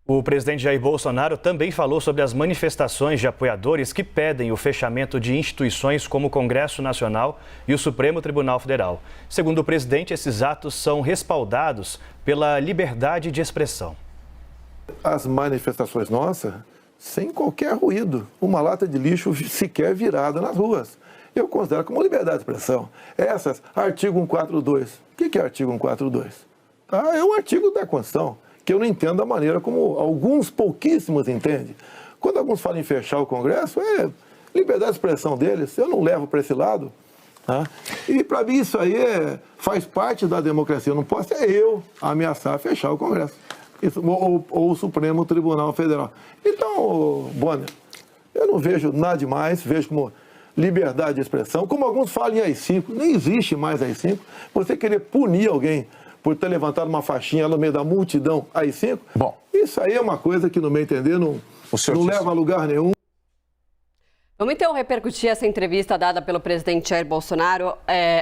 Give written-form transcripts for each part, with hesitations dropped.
O presidente Jair Bolsonaro também falou sobre as manifestações de apoiadores que pedem o fechamento de instituições como o Congresso Nacional e o Supremo Tribunal Federal. Segundo o presidente, esses atos são respaldados pela liberdade de expressão. As manifestações nossas, sem qualquer ruído, uma lata de lixo sequer virada nas ruas. Eu considero como liberdade de expressão. Essas, artigo 142. O que é artigo 142? É um artigo da Constituição, que eu não entendo da maneira como alguns pouquíssimos entendem. Quando alguns falam em fechar o Congresso, é liberdade de expressão deles, eu não levo para esse lado. Tá? E para mim isso aí faz parte da democracia, eu não posso eu ameaçar fechar o Congresso, ou o Supremo Tribunal Federal. Então, Bonner, eu não vejo nada demais, vejo como liberdade de expressão, como alguns falam em AI-5, nem existe mais AI-5, você querer punir alguém por ter levantado uma faixinha no meio da multidão AI-5, bom, isso aí é uma coisa que, no meu entender, não leva a lugar nenhum. Vamos então repercutir essa entrevista dada pelo presidente Jair Bolsonaro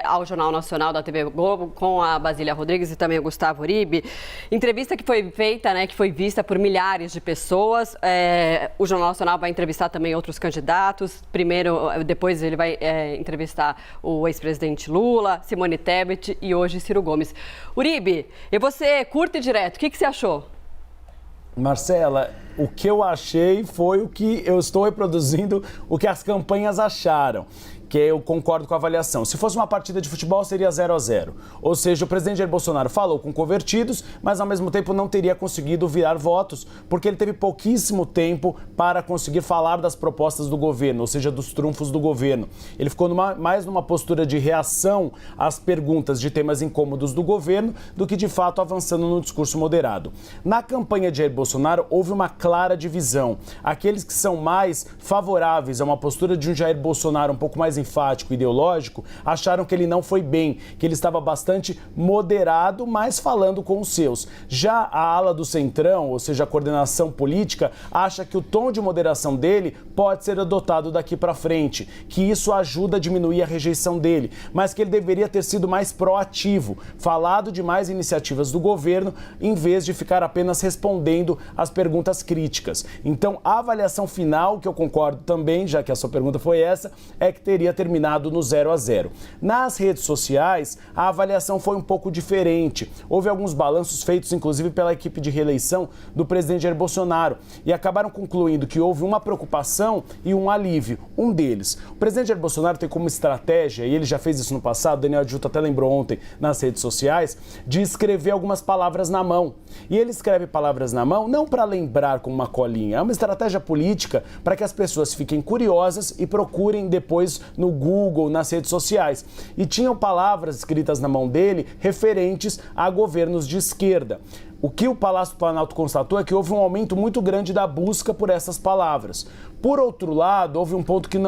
ao Jornal Nacional da TV Globo com a Basília Rodrigues e também o Gustavo Uribe. Entrevista que foi feita, que foi vista por milhares de pessoas. O Jornal Nacional vai entrevistar também outros candidatos. Depois ele vai entrevistar o ex-presidente Lula, Simone Tebet e hoje Ciro Gomes. Uribe, e você, curto e direto, o que você achou? Marcela, o que eu achei foi o que eu estou reproduzindo, o que as campanhas acharam, que eu concordo com a avaliação. Se fosse uma partida de futebol, seria 0-0. Ou seja, o presidente Jair Bolsonaro falou com convertidos, mas ao mesmo tempo não teria conseguido virar votos, porque ele teve pouquíssimo tempo para conseguir falar das propostas do governo, ou seja, dos trunfos do governo. Ele ficou mais numa postura de reação às perguntas de temas incômodos do governo, do que de fato avançando no discurso moderado. Na campanha de Jair Bolsonaro, houve uma clara divisão. Aqueles que são mais favoráveis a uma postura de um Jair Bolsonaro um pouco mais enfático, ideológico, acharam que ele não foi bem, que ele estava bastante moderado, mas falando com os seus. Já a ala do Centrão, ou seja, a coordenação política, acha que o tom de moderação dele pode ser adotado daqui para frente, que isso ajuda a diminuir a rejeição dele, mas que ele deveria ter sido mais proativo, falado de mais iniciativas do governo, em vez de ficar apenas respondendo às perguntas críticas. Então, a avaliação final, que eu concordo também, já que a sua pergunta foi essa, é que teria terminado no 0-0. Nas redes sociais, a avaliação foi um pouco diferente. Houve alguns balanços feitos, inclusive, pela equipe de reeleição do presidente Jair Bolsonaro, e acabaram concluindo que houve uma preocupação e um alívio. Um deles, o presidente Jair Bolsonaro tem como estratégia, e ele já fez isso no passado, Daniel Adjuto até lembrou ontem nas redes sociais, de escrever algumas palavras na mão. E ele escreve palavras na mão não para lembrar com uma colinha, é uma estratégia política para que as pessoas fiquem curiosas e procurem depois no Google, nas redes sociais. E tinham palavras escritas na mão dele referentes a governos de esquerda. O que o Palácio do Planalto constatou é que houve um aumento muito grande da busca por essas palavras. Por outro lado, houve um ponto que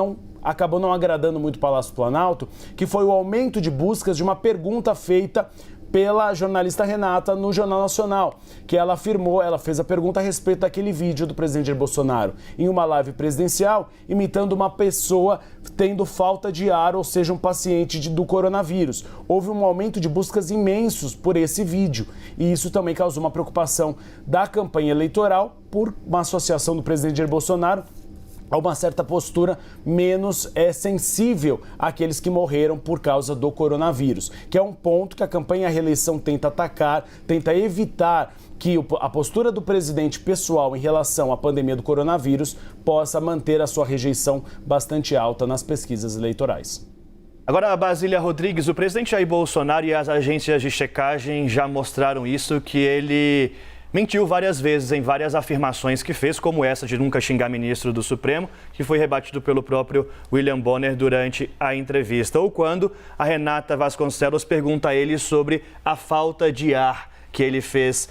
acabou não agradando muito o Palácio do Planalto, que foi o aumento de buscas de uma pergunta feita pela jornalista Renata no Jornal Nacional, que ela fez a pergunta a respeito daquele vídeo do presidente Jair Bolsonaro em uma live presidencial, imitando uma pessoa tendo falta de ar, ou seja, um paciente do coronavírus. Houve um aumento de buscas imensos por esse vídeo, e isso também causou uma preocupação da campanha eleitoral por uma associação do presidente Jair Bolsonaro a uma certa postura menos sensível àqueles que morreram por causa do coronavírus, que é um ponto que a campanha à reeleição tenta atacar, tenta evitar que a postura do presidente pessoal em relação à pandemia do coronavírus possa manter a sua rejeição bastante alta nas pesquisas eleitorais. Agora, Basília Rodrigues, o presidente Jair Bolsonaro e as agências de checagem já mostraram isso, que ele mentiu várias vezes em várias afirmações que fez, como essa de nunca xingar ministro do Supremo, que foi rebatido pelo próprio William Bonner durante a entrevista. Ou quando a Renata Vasconcelos pergunta a ele sobre a falta de ar que ele fez,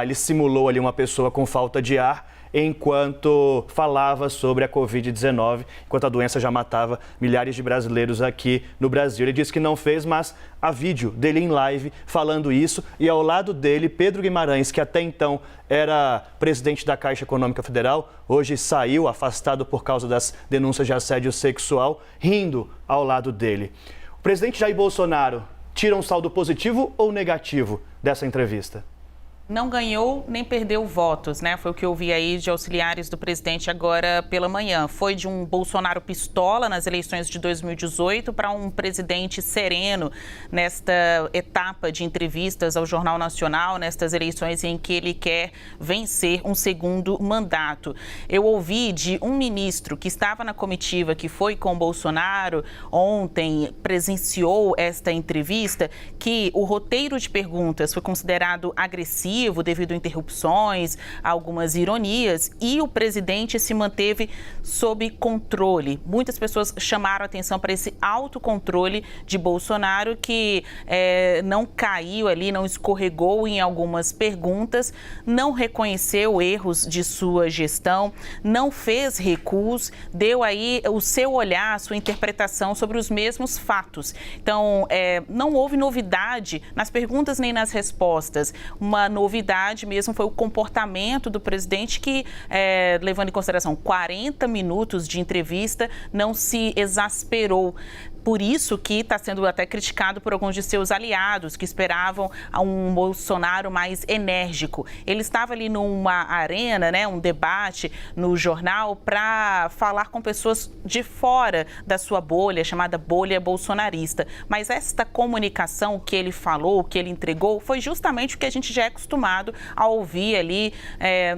ele simulou ali uma pessoa com falta de ar, enquanto falava sobre a Covid-19, enquanto a doença já matava milhares de brasileiros aqui no Brasil. Ele disse que não fez, mas há vídeo dele em live falando isso, e ao lado dele, Pedro Guimarães, que até então era presidente da Caixa Econômica Federal, hoje saiu afastado por causa das denúncias de assédio sexual, rindo ao lado dele. O presidente Jair Bolsonaro tira um saldo positivo ou negativo dessa entrevista? não ganhou nem perdeu votos, né? Foi o que eu vi aí de auxiliares do presidente agora pela manhã. Foi de um Bolsonaro pistola nas eleições de 2018 para um presidente sereno nesta etapa de entrevistas ao Jornal Nacional, nestas eleições em que ele quer vencer um segundo mandato. Eu ouvi de um ministro que estava na comitiva que foi com Bolsonaro ontem, presenciou esta entrevista, que o roteiro de perguntas foi considerado agressivo devido a interrupções, algumas ironias, e o presidente se manteve sob controle. Muitas pessoas chamaram a atenção para esse autocontrole de Bolsonaro, que não caiu ali, não escorregou em algumas perguntas, não reconheceu erros de sua gestão, não fez recuos, deu aí o seu olhar, a sua interpretação sobre os mesmos fatos. Então, não houve novidade nas perguntas nem nas respostas. Uma novidade mesmo foi o comportamento do presidente que, levando em consideração 40 minutos de entrevista, não se exasperou. Por isso que está sendo até criticado por alguns de seus aliados que esperavam um Bolsonaro mais enérgico. Ele estava ali numa arena, né, um debate no jornal para falar com pessoas de fora da sua bolha, chamada bolha bolsonarista. Mas esta comunicação que ele falou, que ele entregou, foi justamente o que a gente já é acostumado a ouvir ali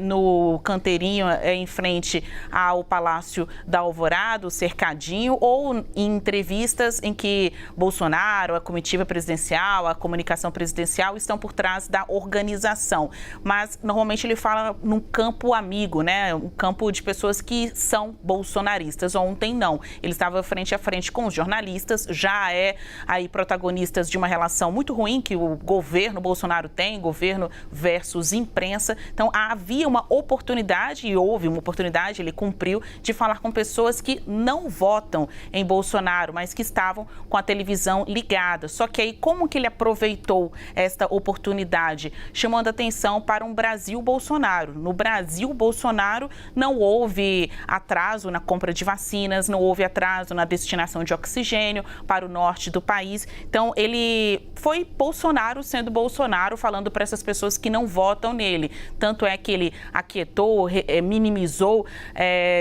no canteirinho em frente ao Palácio da Alvorada, o cercadinho, ou em entrevistas em que Bolsonaro, a comitiva presidencial, a comunicação presidencial estão por trás da organização. Mas, normalmente, ele fala num campo amigo, né? Um campo de pessoas que são bolsonaristas. Ontem, não. Ele estava frente a frente com os jornalistas, já aí protagonistas de uma relação muito ruim que o governo Bolsonaro tem, governo versus imprensa. Então, havia uma oportunidade, e houve uma oportunidade, ele cumpriu, de falar com pessoas que não votam em Bolsonaro, mas que estavam com a televisão ligada. Só que aí, como que ele aproveitou esta oportunidade? Chamando atenção para um Brasil Bolsonaro. No Brasil Bolsonaro não houve atraso na compra de vacinas, não houve atraso na destinação de oxigênio para o norte do país. Então, ele foi Bolsonaro sendo Bolsonaro, falando para essas pessoas que não votam nele. Tanto é que ele aquietou, minimizou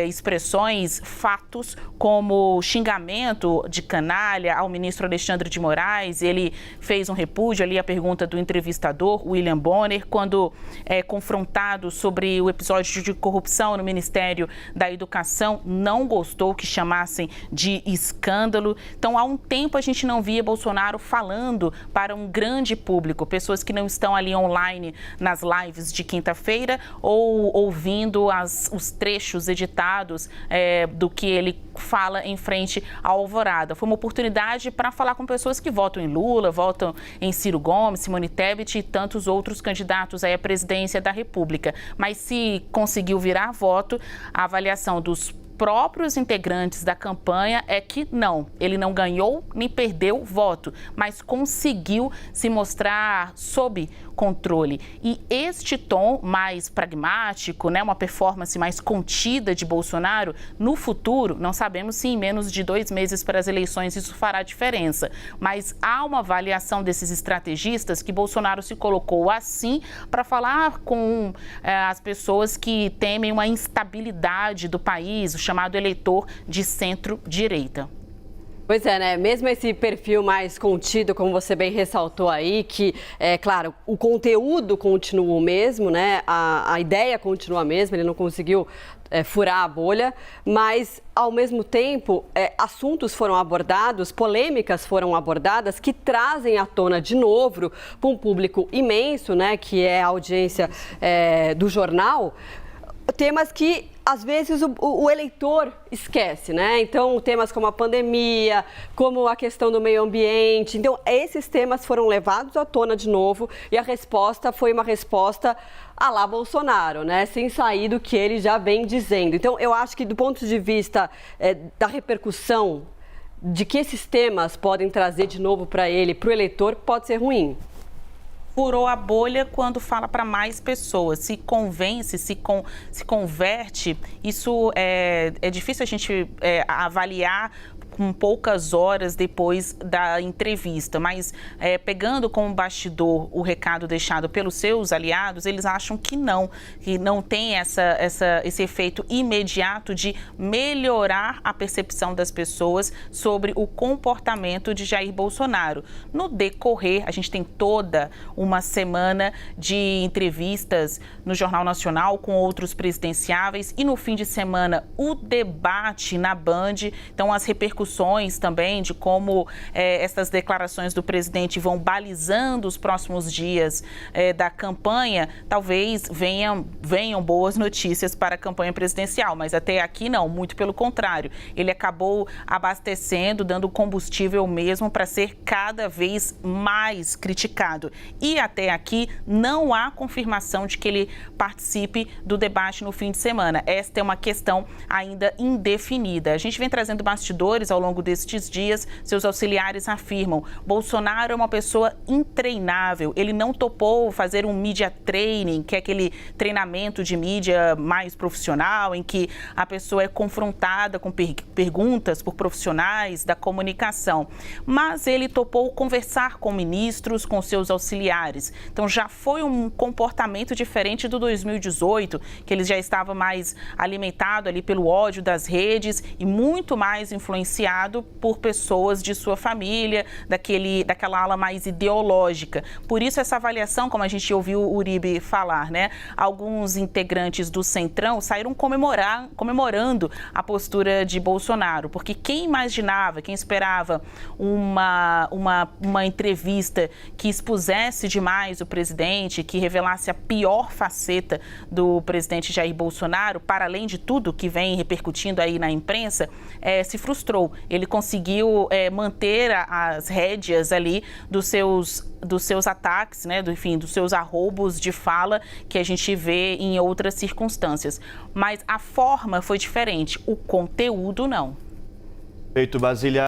expressões, fatos, como xingamento de canalha ao ministro Alexandre de Moraes. Ele fez um repúdio ali à pergunta do entrevistador, William Bonner, quando confrontado sobre o episódio de corrupção no Ministério da Educação, não gostou que chamassem de escândalo. Então, há um tempo a gente não via Bolsonaro falando para um grande público, pessoas que não estão ali online nas lives de quinta-feira ou ouvindo os trechos editados do que ele fala em frente à Alvorada. Foi uma oportunidade para falar com pessoas que votam em Lula, votam em Ciro Gomes, Simone Tebet e tantos outros candidatos à presidência da República. Mas se conseguiu virar voto, a avaliação dos próprios integrantes da campanha é que não, ele não ganhou nem perdeu voto, mas conseguiu se mostrar sob controle. E este tom mais pragmático, né, uma performance mais contida de Bolsonaro, no futuro, não sabemos se em menos de 2 meses para as eleições isso fará diferença, mas há uma avaliação desses estrategistas que Bolsonaro se colocou assim para falar com as pessoas que temem uma instabilidade do país, o chamado eleitor de centro-direita. Pois é, né? Mesmo esse perfil mais contido, como você bem ressaltou aí, que, claro, o conteúdo continua o mesmo, né? A ideia continua a mesma, ele não conseguiu furar a bolha, mas, ao mesmo tempo, assuntos foram abordados, polêmicas foram abordadas, que trazem à tona de novo para um público imenso, né? Que é a audiência do jornal, temas que às vezes o eleitor esquece, né? Então, temas como a pandemia, como a questão do meio ambiente. Então, esses temas foram levados à tona de novo e a resposta foi uma resposta à la Bolsonaro, né? Sem sair do que ele já vem dizendo. Então, eu acho que do ponto de vista da repercussão de que esses temas podem trazer de novo para ele, para o eleitor, pode ser ruim. Furou a bolha quando fala para mais pessoas, se convence, se converte. Isso é difícil a gente avaliar com poucas horas depois da entrevista. Mas pegando como bastidor o recado deixado pelos seus aliados, eles acham que não tem esse efeito imediato de melhorar a percepção das pessoas sobre o comportamento de Jair Bolsonaro. No decorrer, a gente tem toda uma semana de entrevistas no Jornal Nacional com outros presidenciáveis e no fim de semana o debate na Band. Então, as repercussões também de como essas declarações do presidente vão balizando os próximos dias da campanha, talvez venham boas notícias para a campanha presidencial, mas até aqui não, muito pelo contrário. Ele acabou abastecendo, dando combustível mesmo para ser cada vez mais criticado. E até aqui não há confirmação de que ele participe do debate no fim de semana. Esta é uma questão ainda indefinida. A gente vem trazendo bastidores ao longo destes dias. Seus auxiliares afirmam: Bolsonaro é uma pessoa intreinável. Ele não topou fazer um media training, que é aquele treinamento de mídia mais profissional, em que a pessoa é confrontada com perguntas por profissionais da comunicação. Mas ele topou conversar com ministros, com seus auxiliares. Então já foi um comportamento diferente do 2018, que ele já estava mais alimentado ali pelo ódio das redes e muito mais influenciado por pessoas de sua família, daquela ala mais ideológica. Por isso essa avaliação, como a gente ouviu o Uribe falar, né? Alguns integrantes do Centrão saíram comemorando a postura de Bolsonaro, porque quem imaginava, quem esperava uma entrevista que expusesse demais o presidente, que revelasse a pior faceta do presidente Jair Bolsonaro, para além de tudo que vem repercutindo aí na imprensa, se frustrou. Ele conseguiu manter as rédeas ali dos seus ataques, né, dos seus arroubos de fala que a gente vê em outras circunstâncias. Mas a forma foi diferente, o conteúdo não. Feito, Basília.